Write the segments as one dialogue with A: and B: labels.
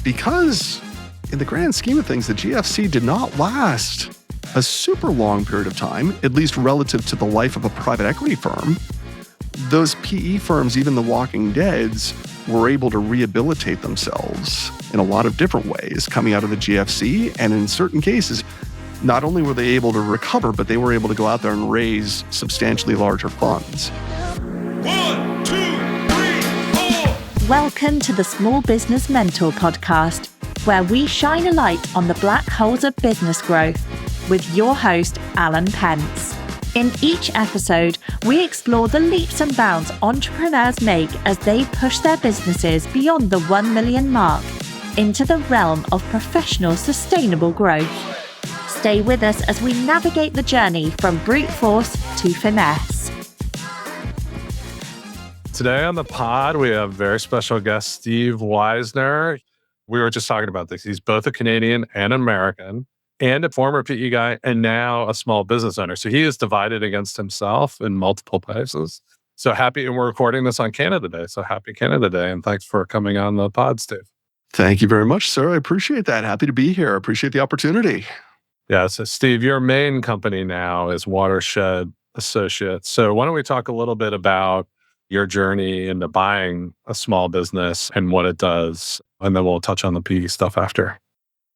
A: because in the grand scheme of things, the GFC did not last a super long period of time, at least relative to the life of a private equity firm. Those PE firms, even the Walking Deads, were able to rehabilitate themselves in a lot of different ways coming out of the GFC. And in certain cases, not only were they able to recover, but they were able to go out there and raise substantially larger funds.
B: 1, 2, 3, 4.
C: Welcome to the Small Business Mentor podcast, where we shine a light on the black holes of business growth with your host, Alan Pence. In each episode, we explore the leaps and bounds entrepreneurs make as they push their businesses beyond the 1 million mark into the realm of professional sustainable growth. Stay with us as we navigate the journey from brute force to finesse.
D: Today on the pod, we have very special guest, Steve Wiesner. We were just talking about this. He's both a Canadian and an American, and a former PE guy, and now a small business owner. So he is divided against himself in multiple places. So happy, and we're recording this on Canada Day. So happy Canada Day, and thanks for coming on the pod, Steve.
A: Thank you very much, sir. I appreciate that. Happy to be here. I appreciate the opportunity.
D: Yeah, so Steve, your main company now is Watershed Associates. So why don't we talk a little bit about your journey into buying a small business and what it does, and then we'll touch on the PE stuff after.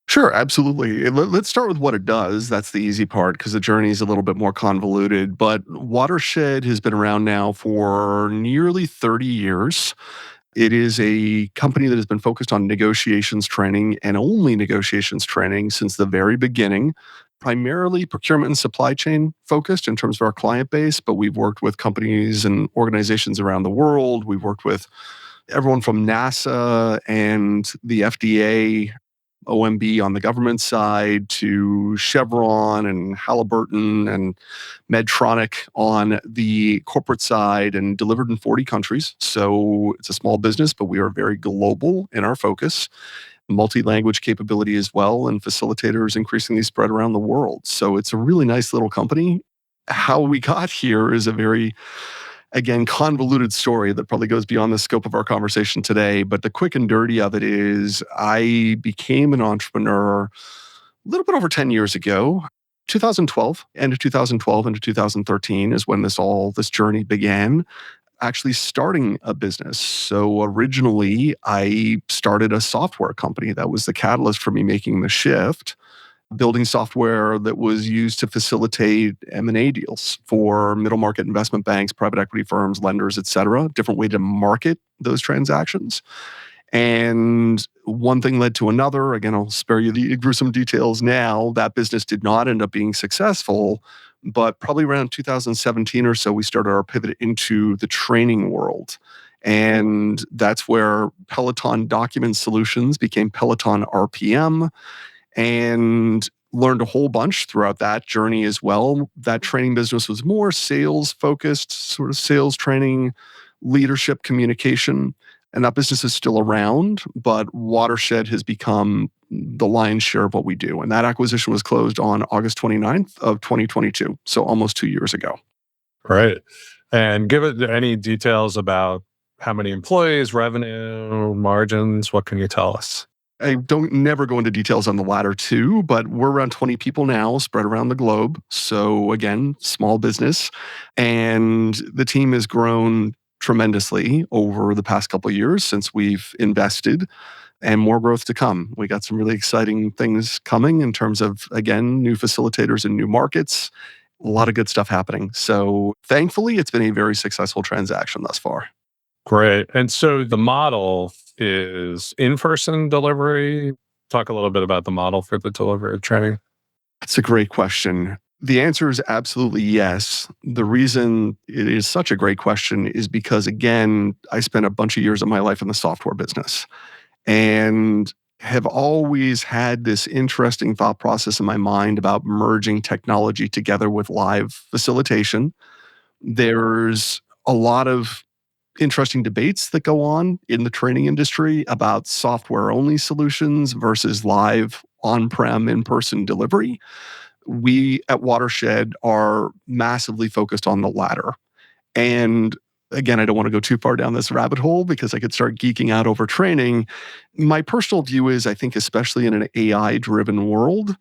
A: Sure, absolutely. Let's start with what it does. That's the easy part because the journey is a little bit more convoluted. But Watershed has been around now for nearly 30 years. It is a company that has been focused on negotiations training and only negotiations training since the very beginning, primarily procurement and supply chain focused in terms of our client base. But we've worked with companies and organizations around the world. We've worked with everyone from NASA and the FDA, OMB on the government side, to Chevron and Halliburton and Medtronic on the corporate side, and delivered in 40 countries. So it's a small business, but we are very global in our focus. Multi-language capability as well, and facilitators increasingly spread around the world. So it's a really nice little company. How we got here is a very, again, convoluted story that probably goes beyond the scope of our conversation today. But the quick and dirty of it is I became an entrepreneur a little bit over 10 years ago. 2012, end of 2012 into 2013 is when this journey began, actually starting a business. So originally, I started a software company. That was the catalyst for me making the shift, building software that was used to facilitate M&A deals for middle market investment banks, private equity firms, lenders, et cetera, different way to market those transactions. And one thing led to another. Again, I'll spare you the gruesome details now. That business did not end up being successful, but probably around 2017 or so, we started our pivot into the training world. And that's where Peloton Document Solutions became Peloton RPM, and learned a whole bunch throughout that journey as well. That training business was more sales focused, sort of sales training, leadership, communication. And that business is still around, but Watershed has become the lion's share of what we do. And that acquisition was closed on August 29th of 2022. So almost 2 years ago.
D: Right. And give it any details about how many employees, revenue, margins, what can you tell us?
A: I don't never go into details on the latter two, but we're around 20 people now spread around the globe. So again, small business. And the team has grown tremendously over the past couple of years since we've invested, and more growth to come. We got some really exciting things coming in terms of, again, new facilitators and new markets. A lot of good stuff happening. So thankfully, it's been a very successful transaction thus far.
D: Great. And so the model is in-person delivery. Talk a little bit about the model for the delivery of training.
A: That's a great question. The answer is absolutely yes. The reason it is such a great question is because, again, I spent a bunch of years of my life in the software business and have always had this interesting thought process in my mind about merging technology together with live facilitation. There's a lot of interesting debates that go on in the training industry about software-only solutions versus live on-prem in-person delivery. We at Watershed are massively focused on the latter. And Again, I don't want to go too far down this rabbit hole because I could start geeking out over training. My personal view is I think, especially in an AI driven world,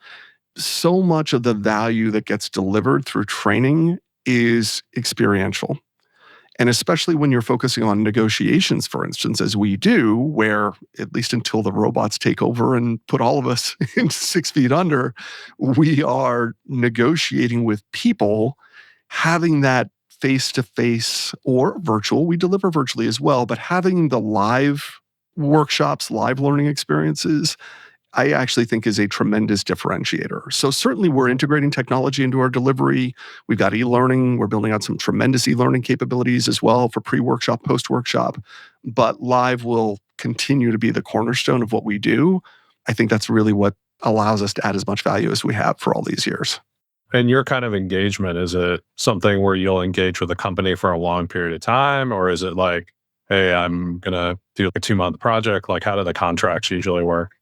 A: so much of the value that gets delivered through training is experiential. And especially when you're focusing on negotiations, for instance, as we do, where at least until the robots take over and put all of us in 6 feet under, we are negotiating with people, having that face to face or virtual. We deliver virtually as well, but having the live workshops, live learning experiences, I actually think is a tremendous differentiator. So certainly we're integrating technology into our delivery. We've got e-learning. We're building out some tremendous e-learning capabilities as well for pre-workshop, post-workshop. But live will continue to be the cornerstone of what we do. I think that's really what allows us to add as much value as we have for all these years.
D: And your kind of engagement, is it something where you'll engage with a company for a long period of time? Or is it like, hey, I'm going to do a 2-month project? Like, how do the contracts usually work?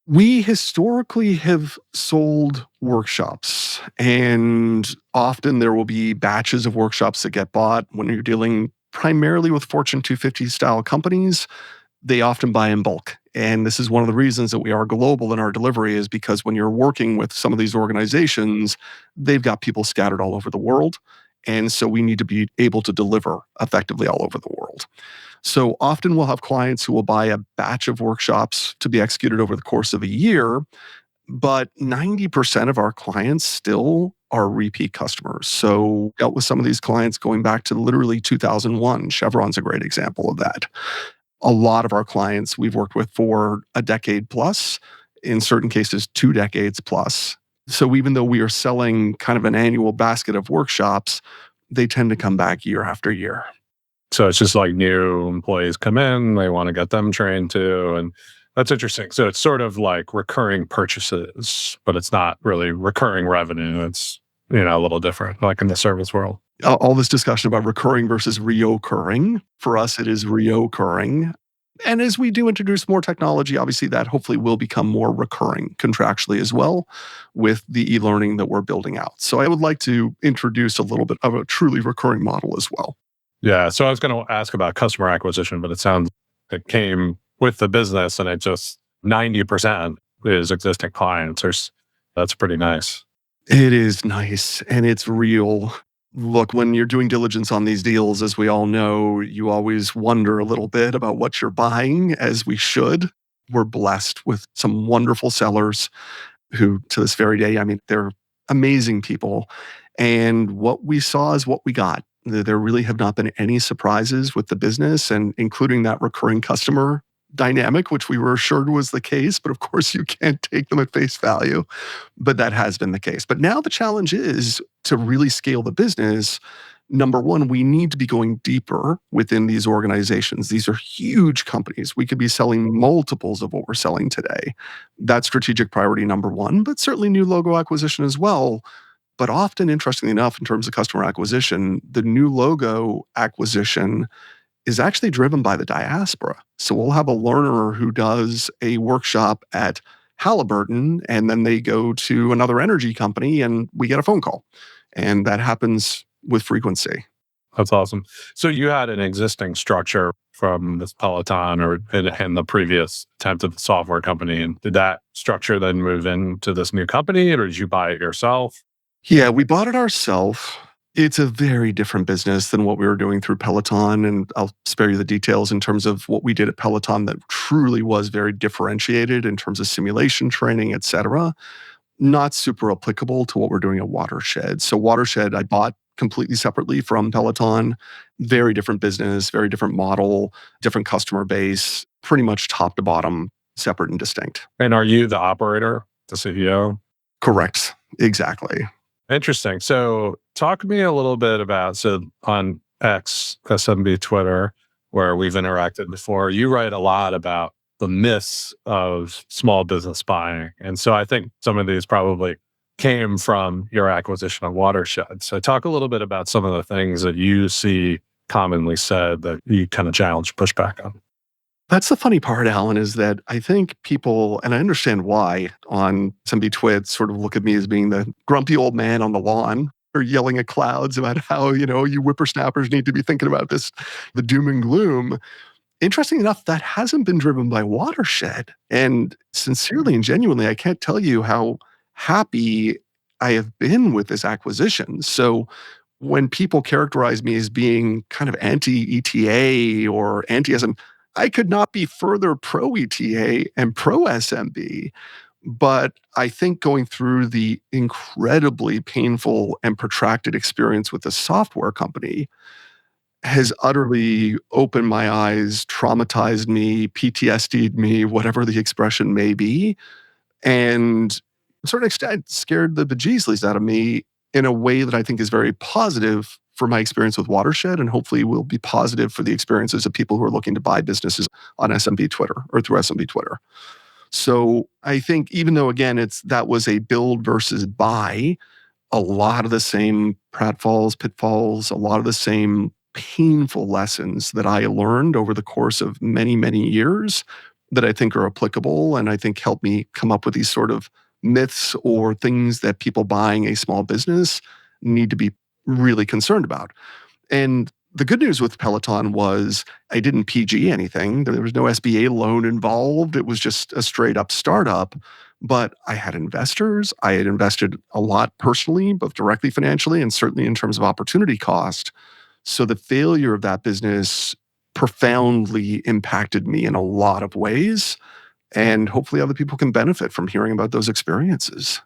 A: We historically have sold workshops, and often there will be batches of workshops that get bought. When you're dealing primarily with Fortune 250 style companies, they often buy in bulk. And this is one of the reasons that we are global in our delivery, is because when you're working with some of these organizations, they've got people scattered all over the world. And so we need to be able to deliver effectively all over the world. So often we'll have clients who will buy a batch of workshops to be executed over the course of a year, but 90% of our clients still are repeat customers. So dealt with some of these clients going back to literally 2001. Chevron's a great example of that. A lot of our clients we've worked with for a decade plus, in certain cases 2 decades plus. So even though we are selling kind of an annual basket of workshops, they tend to come back year after year.
D: So it's just like new employees come in, they want to get them trained too. And that's interesting. So it's sort of like recurring purchases, but it's not really recurring revenue. It's, a little different, like in the service world.
A: All this discussion about recurring versus reoccurring, for us, it is reoccurring. And as we do introduce more technology, obviously that hopefully will become more recurring contractually as well with the e-learning that we're building out. So I would like to introduce a little bit of a truly recurring model as well.
D: Yeah. So I was going to ask about customer acquisition, but it sounds it came with the business and it just 90% is existing clients. That's pretty nice.
A: It is nice and it's real. Look, when you're doing diligence on these deals, as we all know, you always wonder a little bit about what you're buying, as we should. We're blessed with some wonderful sellers who, to this very day, they're amazing people. And what we saw is what we got. There really have not been any surprises with the business, and including that recurring customer dynamic, which we were assured was the case. But of course, you can't take them at face value. But that has been the case. But now the challenge is to really scale the business. Number one, we need to be going deeper within these organizations. These are huge companies. We could be selling multiples of what we're selling today. That's strategic priority number one, but certainly new logo acquisition as well. But often, interestingly enough, in terms of customer acquisition, the new logo acquisition is actually driven by the diaspora. So we'll have a learner who does a workshop at Halliburton, and then they go to another energy company and we get a phone call. And that happens with frequency.
D: That's awesome. So you had an existing structure from this Peloton or in the previous attempt at the software company. And did that structure then move into this new company, or did you buy it yourself?
A: Yeah, we bought it ourselves. It's a very different business than what we were doing through Peloton. And I'll spare you the details in terms of what we did at Peloton that truly was very differentiated in terms of simulation training, et cetera. Not super applicable to what we're doing at Watershed. So Watershed, I bought completely separately from Peloton. Very different business, very different model, different customer base, pretty much top to bottom, separate and distinct.
D: And are you the operator, the CEO?
A: Correct. Exactly.
D: Interesting. So talk to me a little bit about, so on X, SMB Twitter, where we've interacted before, you write a lot about the myths of small business buying. And so I think some of these probably came from your acquisition of Watershed. So talk a little bit about some of the things that you see commonly said that you kind of challenge pushback on.
A: That's the funny part, Alan, is that I think people, and I understand why, on SMB Twit sort of look at me as being the grumpy old man on the lawn. or yelling at clouds about how, you whippersnappers need to be thinking about this, the doom and gloom. Interesting enough, that hasn't been driven by Watershed. And sincerely and genuinely, I can't tell you how happy I have been with this acquisition. So when people characterize me as being kind of anti-ETA or anti-SM, I could not be further pro-ETA and pro-SMB. But I think going through the incredibly painful and protracted experience with the software company has utterly opened my eyes, traumatized me, PTSD'd me, whatever the expression may be, and to a certain extent scared the bejesus out of me in a way that I think is very positive for my experience with Watershed, and hopefully will be positive for the experiences of people who are looking to buy businesses on SMB Twitter or through SMB Twitter. So I think even though, again, that was a build versus buy, a lot of the same pratfalls, pitfalls, a lot of the same painful lessons that I learned over the course of many, many years that I think are applicable and I think help me come up with these sort of myths or things that people buying a small business need to be really concerned about. And the good news with Peloton was I didn't PG anything. There was no SBA loan involved. It was just a straight up startup. But I had investors. I had invested a lot personally, both directly financially and certainly in terms of opportunity cost. So the failure of that business profoundly impacted me in a lot of ways. And hopefully other people can benefit from hearing about those experiences.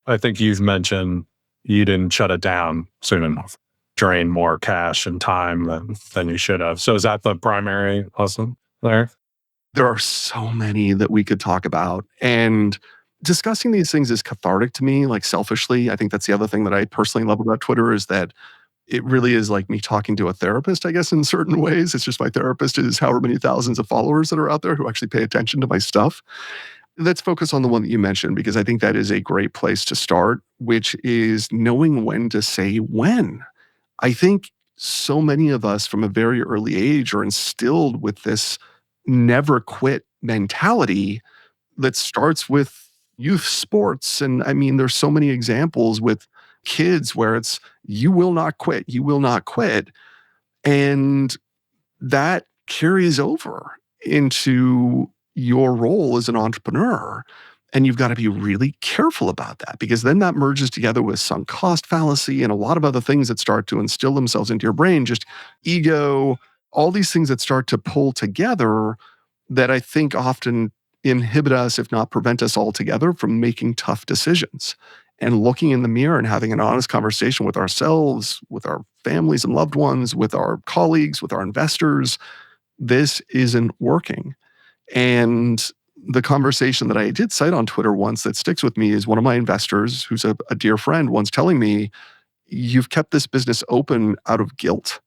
D: I think you've mentioned you didn't shut it down soon enough, drain more cash and time than you should have. So is that the primary lesson there?
A: There are so many that we could talk about. And discussing these things is cathartic to me, like selfishly. I think that's the other thing that I personally love about Twitter is that it really is like me talking to a therapist, I guess, in certain ways. It's just my therapist is however many thousands of followers that are out there who actually pay attention to my stuff. Let's focus on the one that you mentioned, because I think that is a great place to start, which is knowing when to say when. I think so many of us from a very early age are instilled with this never quit mentality that starts with youth sports. And I mean, there's so many examples with kids where it's, you will not quit, you will not quit. And that carries over into your role as an entrepreneur. And you've got to be really careful about that because then that merges together with sunk cost fallacy and a lot of other things that start to instill themselves into your brain, just ego, all these things that start to pull together that I think often inhibit us, if not prevent us altogether from making tough decisions and looking in the mirror and having an honest conversation with ourselves, with our families and loved ones, with our colleagues, with our investors. This isn't working. And the conversation that I did cite on Twitter once that sticks with me is one of my investors, who's a dear friend, once telling me, you've kept this business open out of guilt.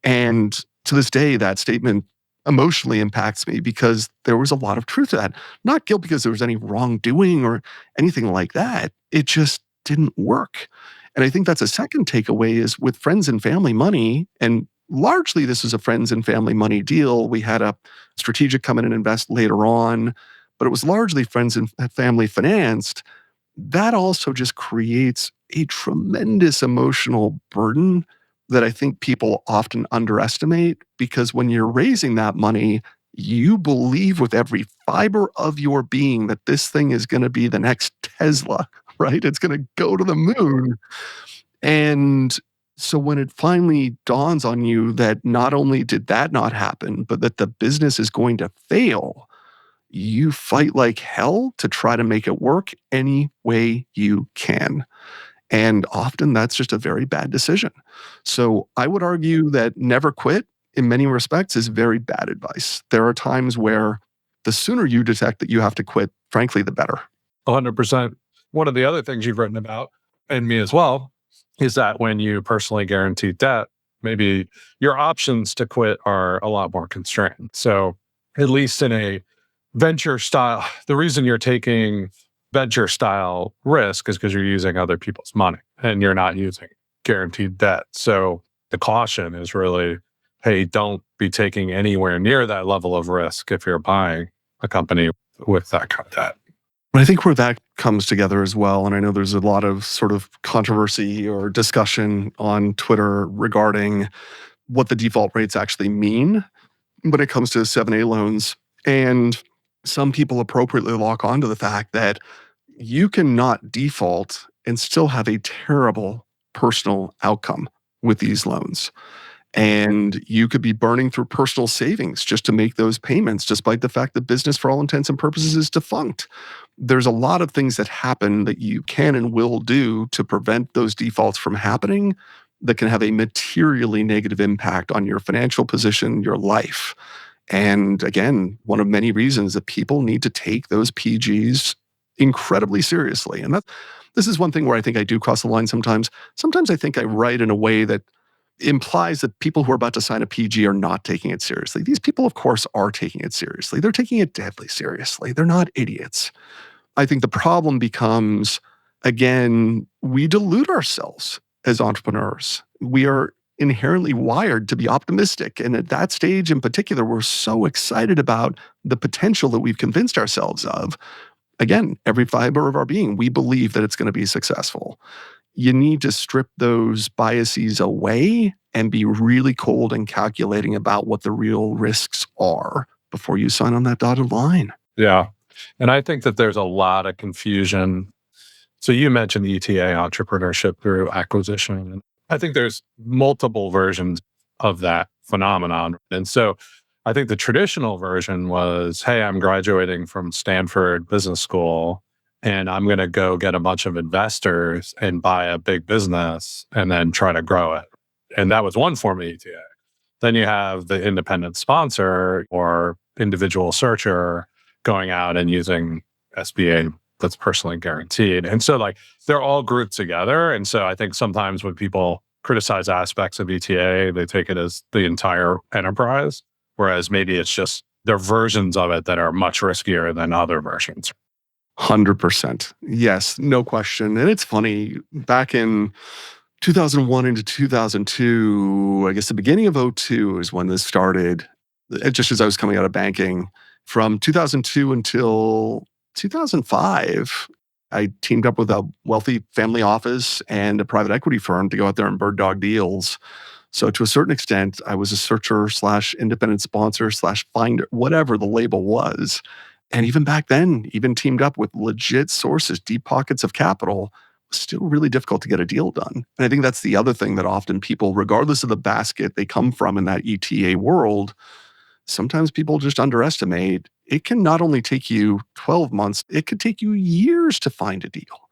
A: And to this day, that statement emotionally impacts me because there was a lot of truth to that. Not guilt because there was any wrongdoing or anything like that. It just didn't work. And I think that's a second takeaway is with friends and family money, and largely this is a friends and family money deal. We had a strategic come in and invest later on, but it was largely friends and family financed. That also just creates a tremendous emotional burden that I think people often underestimate because when you're raising that money, you believe with every fiber of your being that this thing is going to be the next Tesla, right? It's going to go to the moon. And so when it finally dawns on you that not only did that not happen, but that the business is going to fail, you fight like hell to try to make it work any way you can. And often that's just a very bad decision. So I would argue that never quit in many respects is very bad advice. There are times where the sooner you detect that you have to quit, frankly, the better.
D: 100%. One of the other things you've written about, and me as well, is that when you personally guarantee debt, maybe your options to quit are a lot more constrained. So at least in a venture style, the reason you're taking venture style risk is because you're using other people's money and you're not using guaranteed debt. So the caution is really, hey, don't be taking anywhere near that level of risk if you're buying a company with that kind of debt.
A: But I think where that comes together as well, and I know there's a lot of sort of controversy or discussion on Twitter regarding what the default rates actually mean when it comes to 7A loans. And some people appropriately lock onto the fact that you cannot default and still have a terrible personal outcome with these loans. And you could be burning through personal savings just to make those payments, despite the fact that business, for all intents and purposes, is defunct. There's a lot of things that happen that you can and will do to prevent those defaults from happening that can have a materially negative impact on your financial position, your life. And again, one of many reasons that people need to take those PGs incredibly seriously. And this is one thing where I think I do cross the line sometimes. Sometimes I think I write in a way that implies that people who are about to sign a PG are not taking it seriously. These people, of course, are taking it seriously. They're taking it deadly seriously. They're not idiots. I think the problem becomes, again, we delude ourselves as entrepreneurs. We are inherently wired to be optimistic. And at that stage in particular, we're so excited about the potential that we've convinced ourselves of. Again, every fiber of our being, we believe that it's going to be successful. You need to strip those biases away and be really cold and calculating about what the real risks are before you sign on that dotted line.
D: Yeah. And I think that there's a lot of confusion. So you mentioned ETA, entrepreneurship through acquisition. And I think there's multiple versions of that phenomenon. And so I think the traditional version was, hey, I'm graduating from Stanford Business School and I'm going to go get a bunch of investors and buy a big business and then try to grow it. And that was one form of ETA. Then you have the independent sponsor or individual searcher going out and using SBA that's personally guaranteed. And so like they're all grouped together. And so I think sometimes when people criticize aspects of ETA, they take it as the entire enterprise, whereas maybe it's just there are versions of it that are much riskier than other versions.
A: 100%. Yes, no question. And it's funny, back in 2001 into 2002, I guess the beginning of '02 is when this started, just as I was coming out of banking. From 2002 until 2005, I teamed up with a wealthy family office and a private equity firm to go out there and bird dog deals. So to a certain extent, I was a searcher / independent sponsor / finder, whatever the label was. And even back then, even teamed up with legit sources, deep pockets of capital, was still really difficult to get a deal done. And I think that's the other thing that often people, regardless of the basket they come from in that ETA world, sometimes people just underestimate. It can not only take you 12 months, it could take you years to find a deal.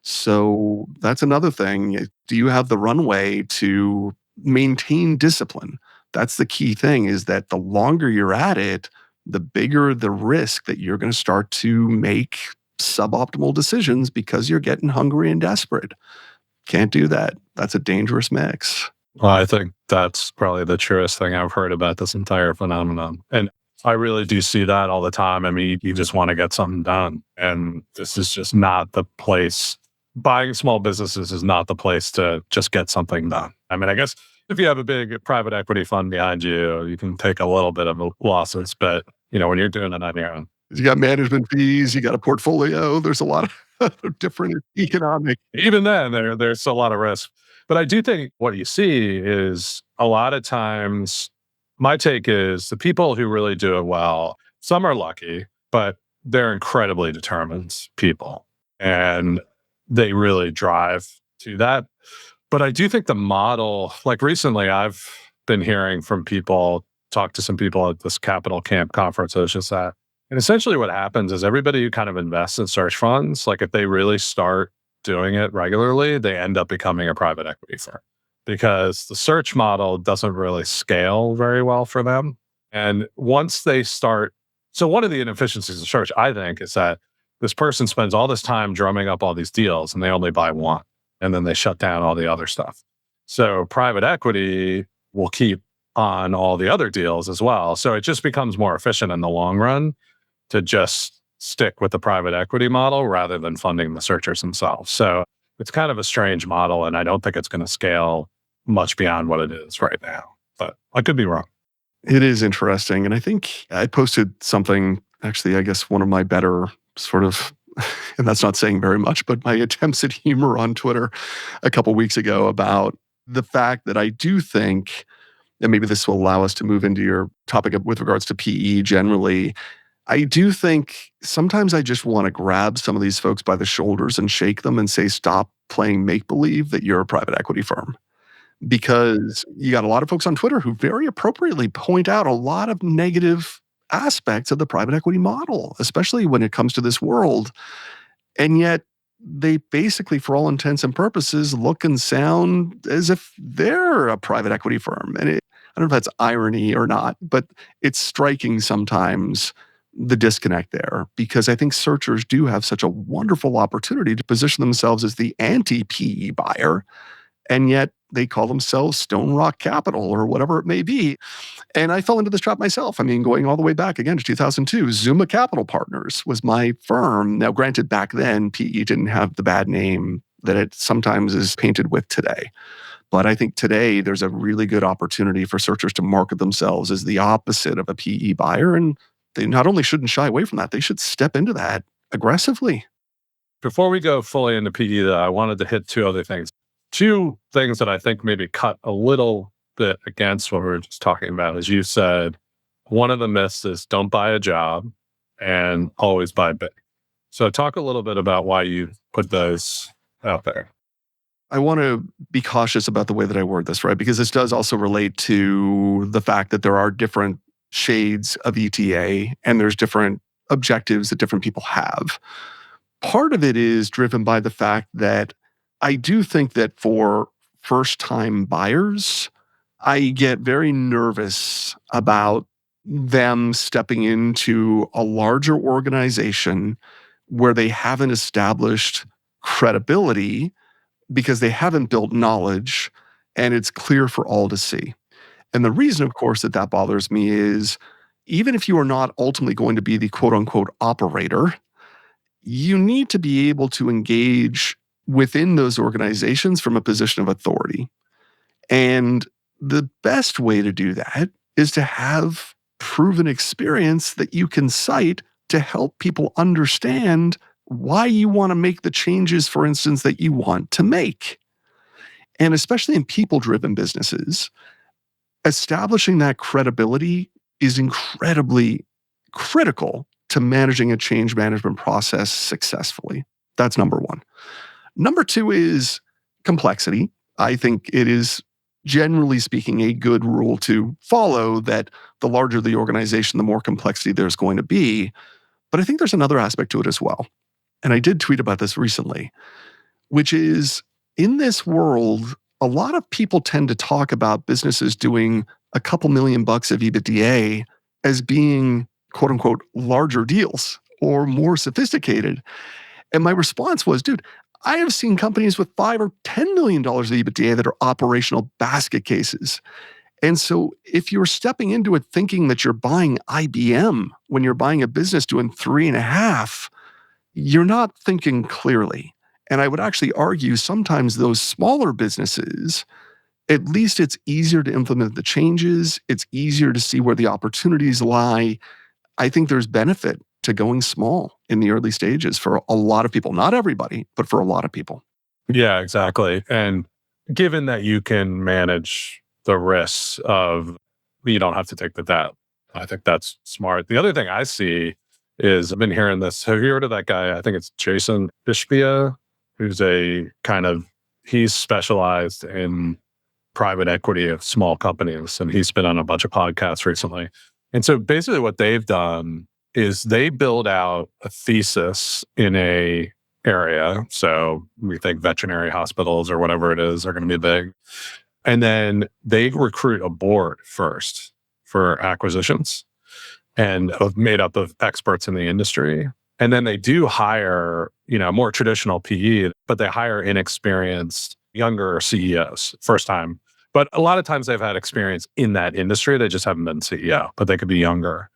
A: So that's another thing. Do you have the runway to maintain discipline? That's the key thing, is that the longer you're at it, the bigger the risk that you're going to start to make suboptimal decisions because you're getting hungry and desperate. Can't do that. That's a dangerous mix.
D: Well, I think that's probably the truest thing I've heard about this entire phenomenon. And I really do see that all the time. I mean, you just want to get something done. And this is just not the place. Buying small businesses is not the place to just get something done. I mean, I guess if you have a big private equity fund behind you, you can take a little bit of losses. But, when you're doing it on your own.
A: You got management fees, you got a portfolio. There's a lot of different economic.
D: Even then, there's a lot of risk. But I do think what you see is a lot of times, my take is the people who really do it well, some are lucky, but they're incredibly determined people. And they really drive to that. But I do think the model, like recently, I've been hearing from people, talk to some people at this Capital Camp conference I was just at. And essentially what happens is everybody who kind of invests in search funds, like if they really start doing it regularly, they end up becoming a private equity firm because the search model doesn't really scale very well for them. And once they start, so one of the inefficiencies of search, I think, is that this person spends all this time drumming up all these deals and they only buy one, and then they shut down all the other stuff. So private equity will keep on all the other deals as well. So it just becomes more efficient in the long run to just stick with the private equity model rather than funding the searchers themselves. So it's kind of a strange model, and I don't think it's going to scale much beyond what it is right now. But I could be wrong.
A: It is interesting. And I think I posted something, actually, I guess one of my better sort of and that's not saying very much, but my attempts at humor on Twitter a couple weeks ago about the fact that I do think, and maybe this will allow us to move into your topic with regards to PE generally. I do think sometimes I just want to grab some of these folks by the shoulders and shake them and say, stop playing make believe that you're a private equity firm. Because you got a lot of folks on Twitter who very appropriately point out a lot of negative aspects of the private equity model, especially when it comes to this world. And yet they basically, for all intents and purposes, look and sound as if they're a private equity firm. And I don't know if that's irony or not, but it's striking sometimes the disconnect there, because I think searchers do have such a wonderful opportunity to position themselves as the anti-PE buyer, and yet they call themselves Stone Rock Capital or whatever it may be. And I fell into this trap myself. I mean, going all the way back again to 2002, Zuma Capital Partners was my firm. Now, granted, back then, PE didn't have the bad name that it sometimes is painted with today. But I think today there's a really good opportunity for searchers to market themselves as the opposite of a PE buyer. And they not only shouldn't shy away from that, they should step into that aggressively.
D: Before we go fully into PE, though, I wanted to hit two other things. Two things that I think maybe cut a little bit against what we were just talking about. As you said, one of the myths is don't buy a job and always buy big. So talk a little bit about why you put those out there.
A: I want to be cautious about the way that I word this, right? Because this does also relate to the fact that there are different shades of ETA and there's different objectives that different people have. Part of it is driven by the fact that I do think that for first-time buyers, I get very nervous about them stepping into a larger organization where they haven't established credibility because they haven't built knowledge and it's clear for all to see. And the reason, of course, that that bothers me is even if you are not ultimately going to be the quote-unquote operator, you need to be able to engage within those organizations from a position of authority. And the best way to do that is to have proven experience that you can cite to help people understand why you want to make the changes, for instance, that you want to make. And especially in people-driven businesses, establishing that credibility is incredibly critical to managing a change management process successfully. That's number one. Number two is complexity. I think it is, generally speaking, a good rule to follow that the larger the organization, the more complexity there's going to be. But I think there's another aspect to it as well. And I did tweet about this recently, which is in this world, a lot of people tend to talk about businesses doing a couple $1 million of EBITDA as being quote unquote larger deals or more sophisticated. And my response was, dude, I have seen companies with $5 or $10 million of EBITDA that are operational basket cases. And so if you're stepping into it thinking that you're buying IBM when you're buying a business doing 3.5, you're not thinking clearly. And I would actually argue sometimes those smaller businesses, at least it's easier to implement the changes. It's easier to see where the opportunities lie. I think there's benefit to going small in the early stages for a lot of people. Not everybody, but for a lot of people.
D: Yeah, exactly. And given that you can manage the risks of, you don't have to take the debt, I think that's smart. The other thing I see is, I've been hearing this. Have you heard of that guy? I think it's Jason Bishbia, who's he's specialized in private equity of small companies. And he's been on a bunch of podcasts recently. And so basically what they've done is they build out a thesis in a area. So we think veterinary hospitals or whatever it is are going to be big. And then they recruit a board first for acquisitions and made up of experts in the industry. And then they do hire, more traditional PE, but they hire inexperienced, younger CEOs first time. But a lot of times they've had experience in that industry. They just haven't been CEO, but they could be younger.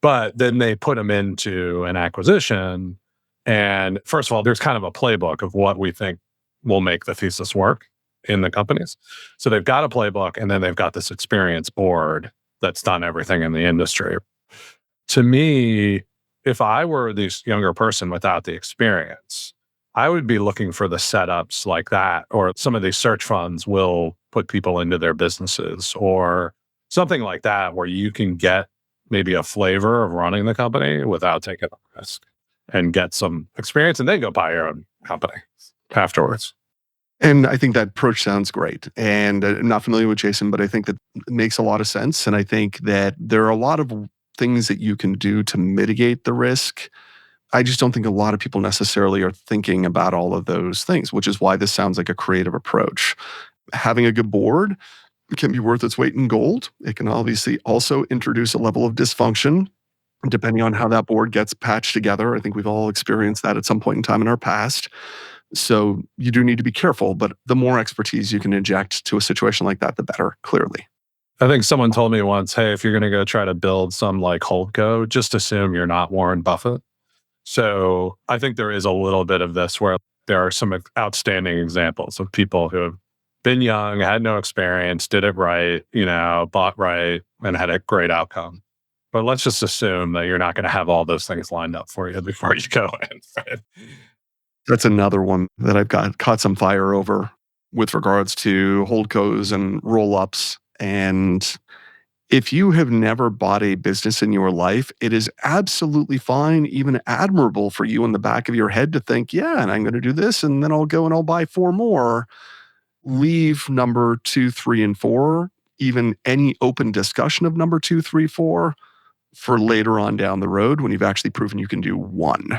D: But then they put them into an acquisition. And first of all, there's kind of a playbook of what we think will make the thesis work in the companies. So they've got a playbook, and then they've got this experienced board that's done everything in the industry. To me, if I were this younger person without the experience, I would be looking for the setups like that, or some of these search funds will put people into their businesses or something like that, where you can get maybe a flavor of running the company without taking a risk and get some experience and then go buy your own company afterwards.
A: And I think that approach sounds great. And I'm not familiar with Jason, but I think that it makes a lot of sense. And I think that there are a lot of things that you can do to mitigate the risk. I just don't think a lot of people necessarily are thinking about all of those things, which is why this sounds like a creative approach. Having a good board can be worth its weight in gold. It can obviously also introduce a level of dysfunction depending on how that board gets patched together. I think we've all experienced that at some point in time in our past. So you do need to be careful, but the more expertise you can inject to a situation like that, the better, clearly.
D: I think someone told me once, hey, if you're going to go try to build some like holdco, just assume you're not Warren Buffett. So I think there is a little bit of this where there are some outstanding examples of people who have been young, had no experience, did it right, bought right, and had a great outcome. But let's just assume that you're not going to have all those things lined up for you before you go in. Right?
A: That's another one that I've caught some fire over with regards to holdcos and roll-ups. And if you have never bought a business in your life, it is absolutely fine, even admirable for you in the back of your head to think, yeah, and I'm going to do this, and then I'll go and I'll buy 4 more. Leave number 2, 3, and 4, even any open discussion of number 2, 3, 4 for later on down the road when you've actually proven you can do 1.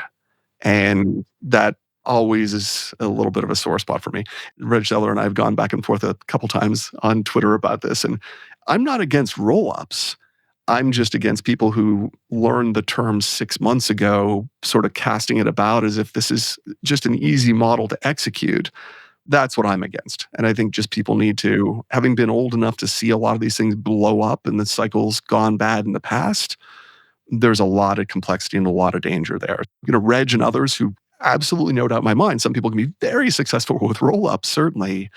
A: And that always is a little bit of a sore spot for me. Reg Zeller and I have gone back and forth a couple times on Twitter about this, and I'm not against roll-ups. I'm just against people who learned the term 6 months ago, sort of casting it about as if this is just an easy model to execute. That's what I'm against. And I think just people need to, having been old enough to see a lot of these things blow up and the cycle's gone bad in the past, there's a lot of complexity and a lot of danger there. Reg and others who absolutely no doubt in my mind, some people can be very successful with roll-ups, certainly.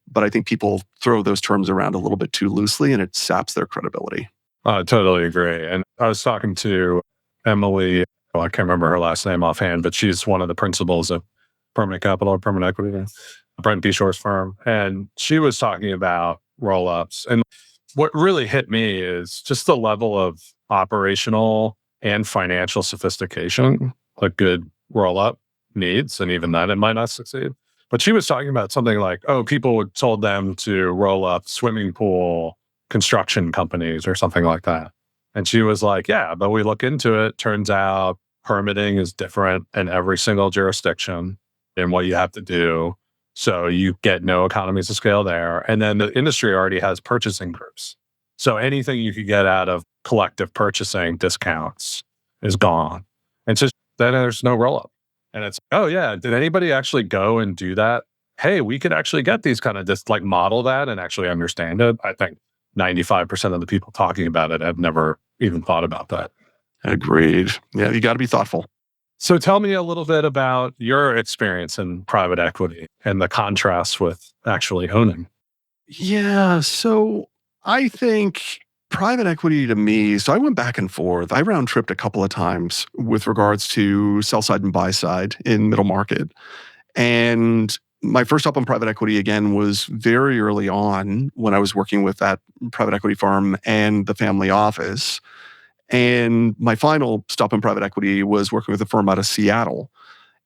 A: But I think people throw those terms around a little bit too loosely and it saps their credibility.
D: I totally agree. And I was talking to Emily, well, I can't remember her last name offhand, but she's one of the principals of Permanent Capital or Permanent Equity, Brent Beshore's firm. And she was talking about roll-ups. And what really hit me is just the level of operational and financial sophistication a good roll-up needs. And even then, it might not succeed. But she was talking about something like, people told them to roll up swimming pool construction companies or something like that. And she was like, yeah, but we look into it. Turns out permitting is different in every single jurisdiction and what you have to do. So you get no economies of scale there. And then the industry already has purchasing groups. So anything you could get out of collective purchasing discounts is gone. And so then there's no roll-up. And it's, oh yeah, did anybody actually go and do that? Hey, we could actually get these kind of just like model that and actually understand it. I think 95% of the people talking about it have never even thought about that.
A: Agreed. Yeah, you got to be thoughtful.
D: So tell me a little bit about your experience in private equity and the contrast with actually owning.
A: Yeah, so I think private equity to me, so I went back and forth. I round tripped a couple of times with regards to sell side and buy side in middle market. And my first stop on private equity, again, was very early on when I was working with that private equity firm and the family office. And my final stop in private equity was working with a firm out of Seattle.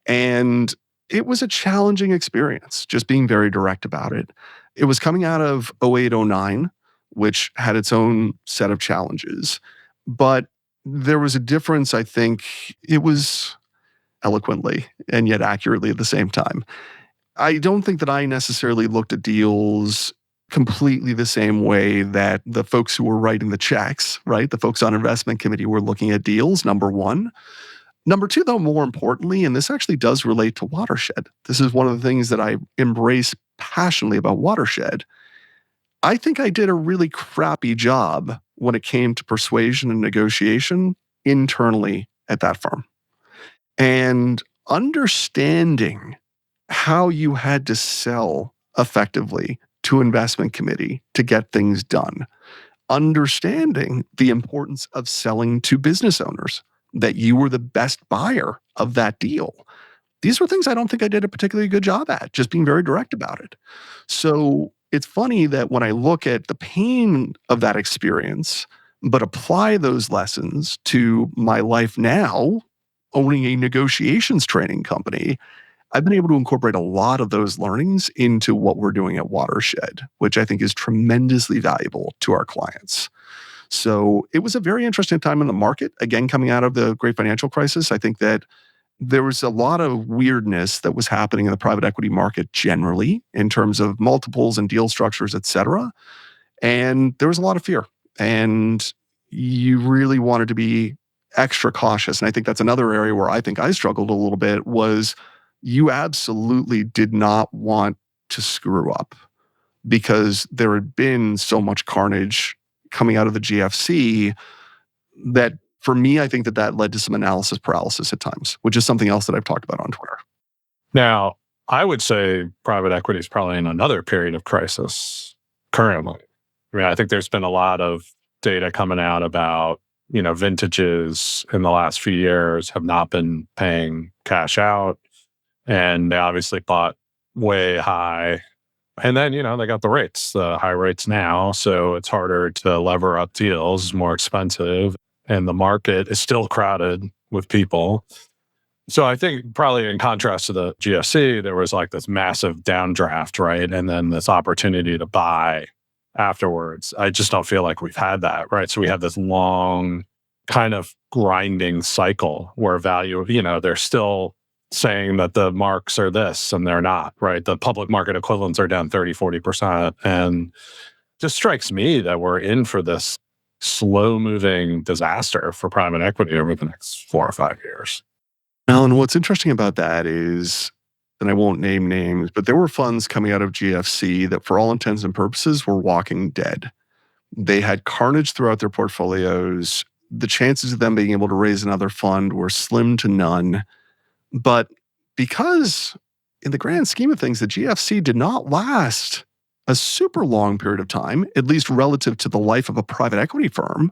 A: And it was a challenging experience, just being very direct about it. It was coming out of 08, 09, which had its own set of challenges. But there was a difference, I think. It was eloquently and yet accurately at the same time. I don't think that I necessarily looked at deals completely the same way that the folks who were writing the checks, right? The folks on investment committee were looking at deals, number one. Number two, though, more importantly, and this actually does relate to Watershed. This is one of the things that I embrace passionately about Watershed. I think I did a really crappy job when it came to persuasion and negotiation internally at that firm. And understanding how you had to sell effectively to investment committee to get things done. Understanding the importance of selling to business owners that you were the best buyer of that deal. These were things I don't think I did a particularly good job at, just being very direct about it. So it's funny that when I look at the pain of that experience, but apply those lessons to my life now, owning a negotiations training company, I've been able to incorporate a lot of those learnings into what we're doing at Watershed, which I think is tremendously valuable to our clients. So it was a very interesting time in the market. Again, coming out of the great financial crisis, I think that there was a lot of weirdness that was happening in the private equity market generally in terms of multiples and deal structures, et cetera. And there was a lot of fear. And you really wanted to be extra cautious. And I think that's another area where I think I struggled a little bit was you absolutely did not want to screw up because there had been so much carnage coming out of the GFC that for me, I think that that led to some analysis paralysis at times, which is something else that I've talked about on Twitter.
D: Now, I would say private equity is probably in another period of crisis currently. I mean, I think there's been a lot of data coming out about, vintages in the last few years have not been paying cash out. And they obviously bought way high. And then, they got the high rates now. So it's harder to lever up deals, more expensive. And the market is still crowded with people. So I think probably in contrast to the GFC, there was like this massive downdraft, right? And then this opportunity to buy afterwards. I just don't feel like we've had that, right? So we have this long kind of grinding cycle where value, they're still saying that the marks are this and they're not, right? The public market equivalents are down 30, 40%. And just strikes me that we're in for this slow moving disaster for private equity over the next 4 or 5 years.
A: Alan, what's interesting about that is, and I won't name names, but there were funds coming out of GFC that for all intents and purposes were walking dead. They had carnage throughout their portfolios. The chances of them being able to raise another fund were slim to none. But because in the grand scheme of things, the GFC did not last a super long period of time, at least relative to the life of a private equity firm,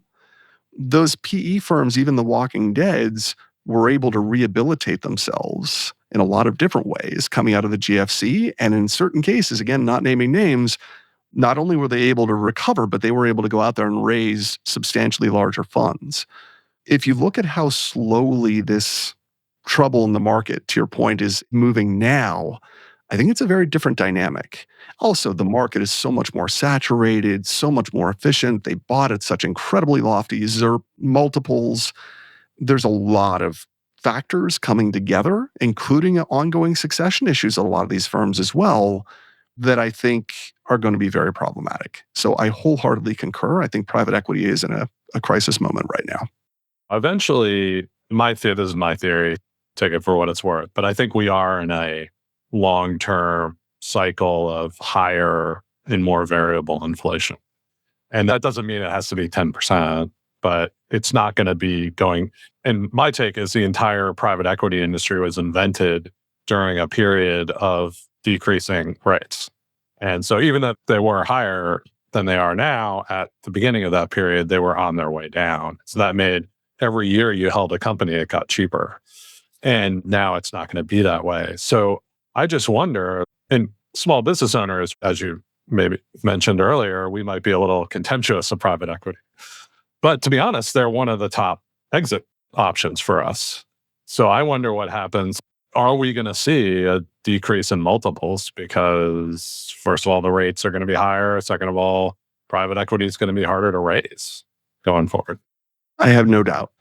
A: those PE firms, even the walking deads, were able to rehabilitate themselves in a lot of different ways coming out of the GFC. And in certain cases, again, not naming names, not only were they able to recover, but they were able to go out there and raise substantially larger funds. If you look at how slowly this trouble in the market, to your point, is moving now, I think it's a very different dynamic. Also, the market is so much more saturated, so much more efficient. They bought at such incredibly lofty ZERP multiples. There's a lot of factors coming together, including ongoing succession issues at a lot of these firms as well, that I think are going to be very problematic. So I wholeheartedly concur. I think private equity is in a crisis moment right now.
D: Eventually, this is my theory, take it for what it's worth, but I think we are in a long-term cycle of higher and more variable inflation. And that doesn't mean it has to be 10%, but it's not going to be going. And my take is the entire private equity industry was invented during a period of decreasing rates. And so even if they were higher than they are now, at the beginning of that period, they were on their way down. So that made every year you held a company, it got cheaper. And now it's not going to be that way. So I just wonder, and small business owners, as you maybe mentioned earlier, we might be a little contemptuous of private equity. But to be honest, they're one of the top exit options for us. So I wonder what happens. Are we going to see a decrease in multiples? Because first of all, the rates are going to be higher. Second of all, private equity is going to be harder to raise going forward.
A: I have no doubt.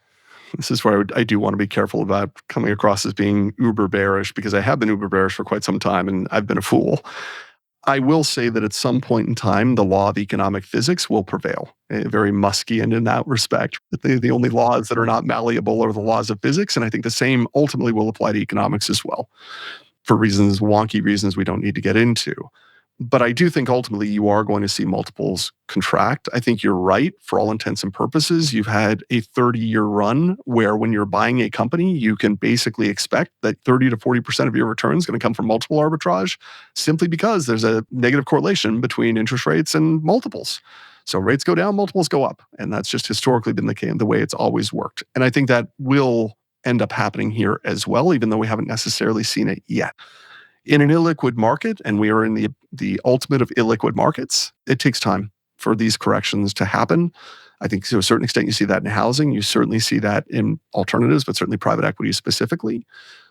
A: This is where I do want to be careful about coming across as being uber bearish, because I have been uber bearish for quite some time and I've been a fool. I will say that at some point in time, the law of economic physics will prevail. Very Muskian in that respect. The only laws that are not malleable are the laws of physics. And I think the same ultimately will apply to economics as well, for wonky reasons we don't need to get into. But I do think ultimately you are going to see multiples contract. I think you're right. For all intents and purposes, you've had a 30-year run where when you're buying a company, you can basically expect that 30 to 40% of your return is going to come from multiple arbitrage simply because there's a negative correlation between interest rates and multiples. So rates go down, multiples go up. And that's just historically been the way it's always worked. And I think that will end up happening here as well, even though we haven't necessarily seen it yet. In an illiquid market, and we are in the ultimate of illiquid markets, it takes time for these corrections to happen. I think to a certain extent you see that in housing. You certainly see that in alternatives, but certainly private equity specifically.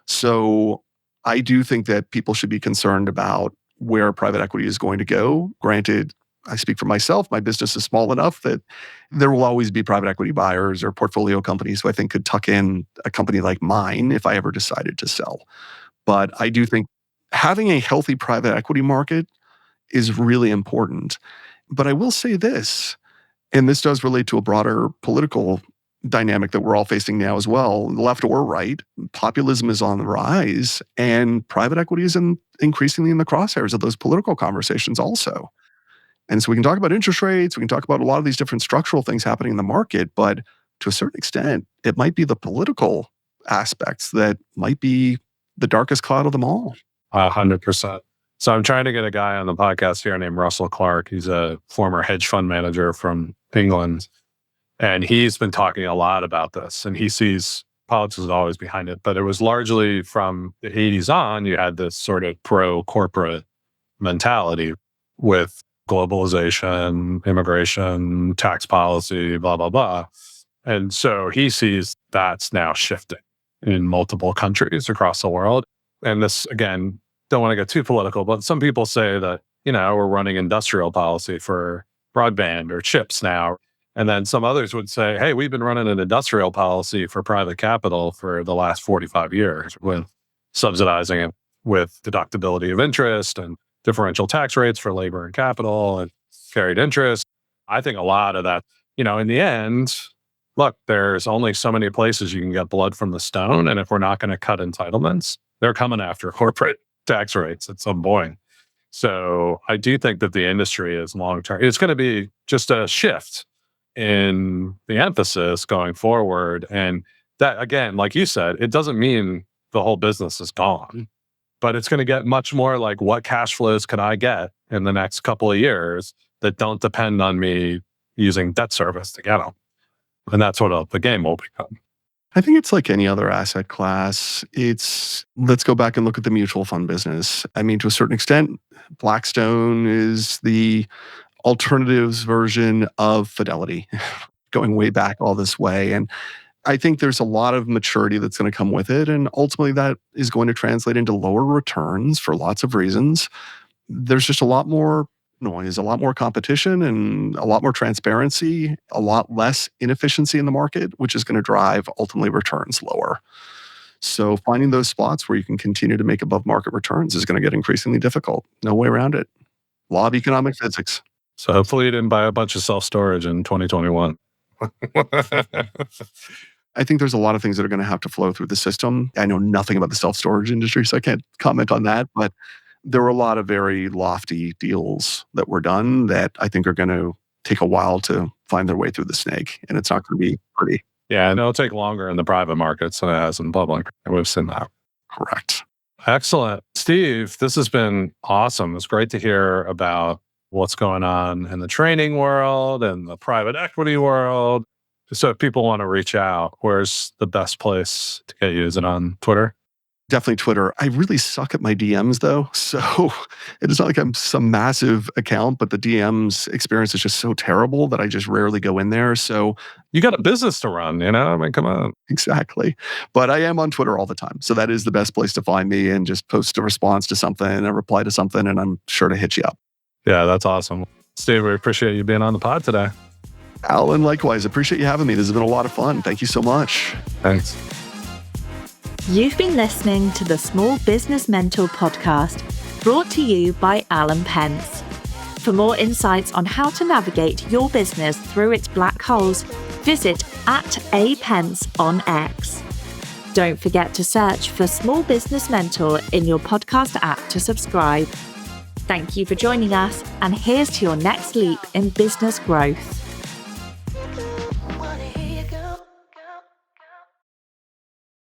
A: So I do think that people should be concerned about where private equity is going to go. Granted, I speak for myself. My business is small enough that there will always be private equity buyers or portfolio companies who I think could tuck in a company like mine if I ever decided to sell. But I do think having a healthy private equity market is really important. But I will say this, and this does relate to a broader political dynamic that we're all facing now as well, left or right. Populism is on the rise, and private equity is increasingly in the crosshairs of those political conversations also. And so we can talk about interest rates, we can talk about a lot of these different structural things happening in the market, but to a certain extent, it might be the political aspects that might be the darkest cloud of them all.
D: 100%. So I'm trying to get a guy on the podcast here named Russell Clark. He's a former hedge fund manager from England. And he's been talking a lot about this. And he sees politics is always behind it. But it was largely from the 80s on, you had this sort of pro-corporate mentality with globalization, immigration, tax policy, blah, blah, blah. And so he sees that's now shifting in multiple countries across the world. And this, again, don't want to get too political, but some people say that, we're running industrial policy for broadband or chips now. And then some others would say, hey, we've been running an industrial policy for private capital for the last 45 years with subsidizing it with deductibility of interest and differential tax rates for labor and capital and carried interest. I think a lot of that, in the end, look, there's only so many places you can get blood from the stone. And if we're not going to cut entitlements, they're coming after corporate tax rates at some point. So I do think that the industry is long-term. It's going to be just a shift in the emphasis going forward. And that, again, like you said, it doesn't mean the whole business is gone, but it's going to get much more like what cash flows can I get in the next couple of years that don't depend on me using debt service to get them. And that's what the game will become.
A: I think it's like any other asset class. Let's go back and look at the mutual fund business. I mean, to a certain extent, Blackstone is the alternatives version of Fidelity, going way back all this way. And I think there's a lot of maturity that's going to come with it. And ultimately, that is going to translate into lower returns for lots of reasons. There's just a lot more noise, a lot more competition, and a lot more transparency, a lot less inefficiency in the market, which is going to drive ultimately returns lower. So finding those spots where you can continue to make above market returns is going to get increasingly difficult. No way around it. Law of economic physics.
D: So hopefully you didn't buy a bunch of self-storage in 2021.
A: I think there's a lot of things that are going to have to flow through the system. I know nothing about the self-storage industry, so I can't comment on that, but there were a lot of very lofty deals that were done that I think are going to take a while to find their way through the snake, and it's not going to be pretty.
D: Yeah, and it'll take longer in the private markets than it has in public. We've seen that.
A: Correct.
D: Excellent. Steve, this has been awesome. It's great to hear about what's going on in the training world and the private equity world. So if people want to reach out, where's the best place to get you? Is it on Twitter?
A: Definitely Twitter. I really suck at my DMs though. So it is not like I'm some massive account, but the DMs experience is just so terrible that I just rarely go in there. So
D: you got a business to run, I mean, come on.
A: Exactly. But I am on Twitter all the time. So that is the best place to find me, and just post a response to something, a reply to something, and I'm sure to hit you up.
D: Yeah, that's awesome. Steve, we appreciate you being on the pod today.
A: Alan, likewise. Appreciate you having me. This has been a lot of fun. Thank you so much.
D: Thanks.
C: You've been listening to the Small Business Mentor podcast, brought to you by Alan Pence. For more insights on how to navigate your business through its black holes, visit @apence on X. Don't forget to search for Small Business Mentor in your podcast app to subscribe. Thank you for joining us, and here's to your next leap in business growth.